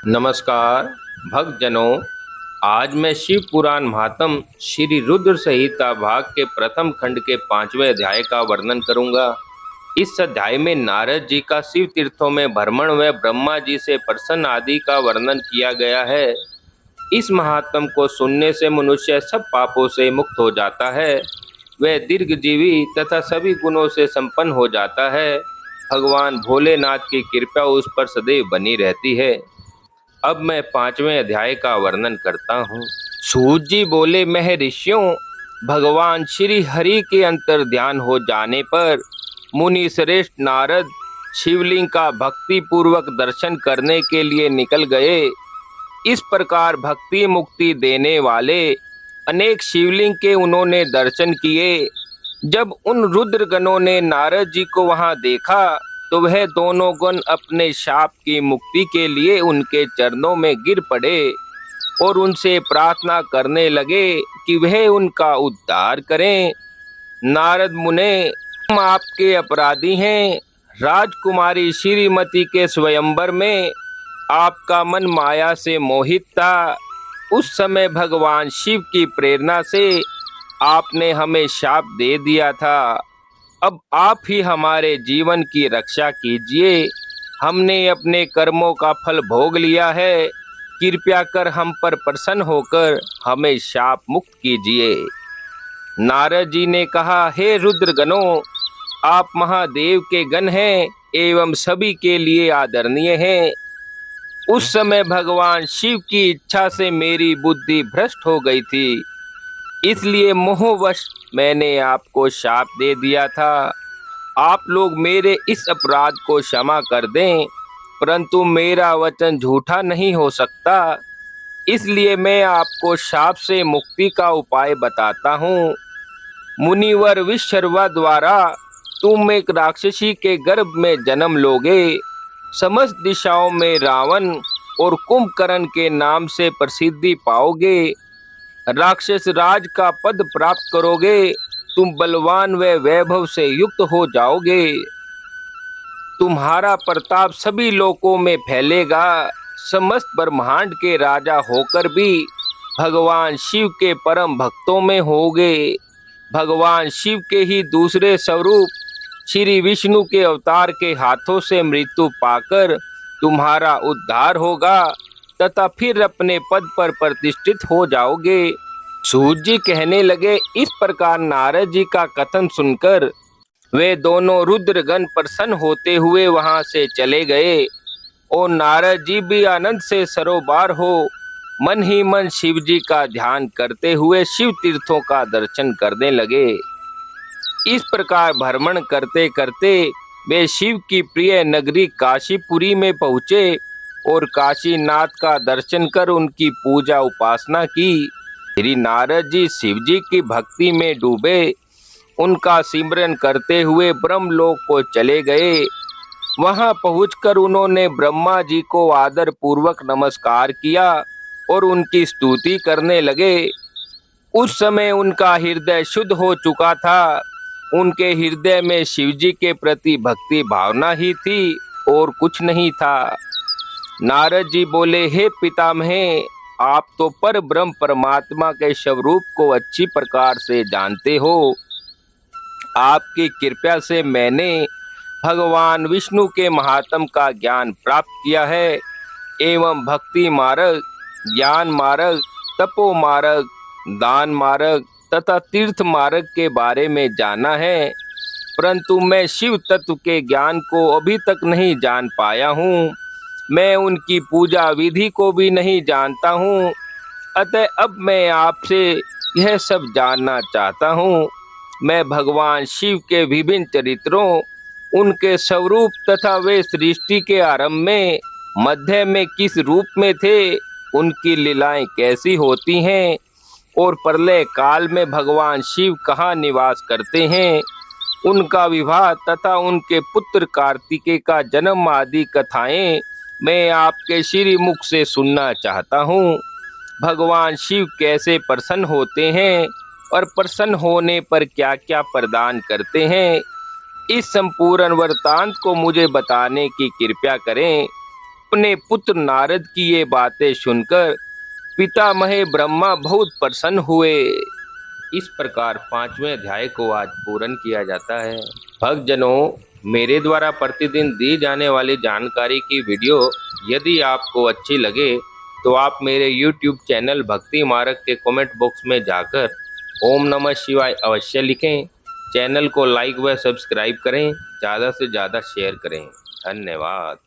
नमस्कार भक्तजनों। आज मैं शिव पुराण महात्म श्री रुद्र संहिता भाग के प्रथम खंड के 5वें अध्याय का वर्णन करूंगा। इस अध्याय में नारद जी का शिव तीर्थों में भ्रमण व ब्रह्मा जी से प्रसन्न आदि का वर्णन किया गया है। इस महात्म को सुनने से मनुष्य सब पापों से मुक्त हो जाता है। वह दीर्घजीवी तथा सभी गुणों से संपन्न हो जाता है। भगवान भोलेनाथ की कृपा उस पर सदैव बनी रहती है। अब मैं 5वें अध्याय का वर्णन करता हूँ। सूत जी बोले, महर्षियों, भगवान श्री हरि के अंतर ध्यान हो जाने पर मुनि श्रेष्ठ नारद शिवलिंग का भक्ति पूर्वक दर्शन करने के लिए निकल गए। इस प्रकार भक्ति मुक्ति देने वाले अनेक शिवलिंग के उन्होंने दर्शन किए। जब उन रुद्रगणों ने नारद जी को वहां देखा तो वह दोनों गण अपने शाप की मुक्ति के लिए उनके चरणों में गिर पड़े और उनसे प्रार्थना करने लगे कि वह उनका उद्धार करें। नारद मुने, हम आपके अपराधी हैं। राजकुमारी श्रीमती के स्वयंवर में आपका मन माया से मोहित था। उस समय भगवान शिव की प्रेरणा से आपने हमें शाप दे दिया था। अब आप ही हमारे जीवन की रक्षा कीजिए। हमने अपने कर्मों का फल भोग लिया है। कृपया कर हम पर प्रसन्न होकर हमें शाप मुक्त कीजिए। नारद जी ने कहा, हे रुद्रगणों, आप महादेव के गण हैं एवं सभी के लिए आदरणीय हैं। उस समय भगवान शिव की इच्छा से मेरी बुद्धि भ्रष्ट हो गई थी, इसलिए मोहवश मैंने आपको शाप दे दिया था। आप लोग मेरे इस अपराध को क्षमा कर दें, परंतु मेरा वचन झूठा नहीं हो सकता, इसलिए मैं आपको शाप से मुक्ति का उपाय बताता हूँ। मुनिवर विश्ववा द्वारा तुम एक राक्षसी के गर्भ में जन्म लोगे। समस्त दिशाओं में रावण और कुंभकर्ण के नाम से प्रसिद्धि पाओगे। राक्षस राज का पद प्राप्त करोगे। तुम बलवान व वैभव से युक्त हो जाओगे। तुम्हारा प्रताप सभी लोकों में फैलेगा। समस्त ब्रह्मांड के राजा होकर भी भगवान शिव के परम भक्तों में होगे। भगवान शिव के ही दूसरे स्वरूप श्री विष्णु के अवतार के हाथों से मृत्यु पाकर तुम्हारा उद्धार होगा तथा फिर अपने पद पर प्रतिष्ठित हो जाओगे। सूत जी कहने लगे, इस प्रकार नारद जी का कथन सुनकर वे दोनों रुद्रगण प्रसन्न होते हुए वहां से चले गए और नारद जी भी आनंद से सरोबार हो मन ही मन शिव जी का ध्यान करते हुए शिव तीर्थों का दर्शन करने लगे। इस प्रकार भ्रमण करते करते वे शिव की प्रिय नगरी काशीपुरी में पहुँचे और काशीनाथ का दर्शन कर उनकी पूजा उपासना की। श्री नारद जी शिव जी की भक्ति में डूबे उनका सिमरन करते हुए ब्रह्मलोक को चले गए। वहां पहुंचकर उन्होंने ब्रह्मा जी को आदर पूर्वक नमस्कार किया और उनकी स्तुति करने लगे। उस समय उनका हृदय शुद्ध हो चुका था। उनके हृदय में शिव जी के प्रति भक्ति भावना ही थी और कुछ नहीं था। नारद जी बोले, हे पितामह, आप तो पर ब्रह्म परमात्मा के स्वरूप को अच्छी प्रकार से जानते हो। आपकी कृपा से मैंने भगवान विष्णु के महात्म का ज्ञान प्राप्त किया है एवं भक्ति मार्ग, ज्ञान मार्ग, तपो मार्ग, दान मार्ग तथा तीर्थ मार्ग के बारे में जाना है, परंतु मैं शिव तत्व के ज्ञान को अभी तक नहीं जान पाया हूँ। मैं उनकी पूजा विधि को भी नहीं जानता हूँ। अतः अब मैं आपसे यह सब जानना चाहता हूँ। मैं भगवान शिव के विभिन्न चरित्रों, उनके स्वरूप तथा वे सृष्टि के आरंभ में, मध्य में किस रूप में थे, उनकी लीलाएं कैसी होती हैं और प्रलय काल में भगवान शिव कहाँ निवास करते हैं, उनका विवाह तथा उनके पुत्र कार्तिकेय का जन्म आदि कथाएं मैं आपके श्री मुख से सुनना चाहता हूँ। भगवान शिव कैसे प्रसन्न होते हैं और प्रसन्न होने पर क्या क्या प्रदान करते हैं, इस संपूर्ण वृत्तांत को मुझे बताने की कृपा करें। अपने पुत्र नारद की ये बातें सुनकर पितामह ब्रह्मा बहुत प्रसन्न हुए। इस प्रकार 5वें अध्याय को आज पूर्ण किया जाता है। भक्तजनों, मेरे द्वारा प्रतिदिन दी जाने वाली जानकारी की वीडियो यदि आपको अच्छी लगे तो आप मेरे YouTube चैनल भक्ति मार्ग के कमेंट बॉक्स में जाकर ओम नमः शिवाय अवश्य लिखें। चैनल को लाइक व सब्सक्राइब करें, ज़्यादा से ज़्यादा शेयर करें। धन्यवाद।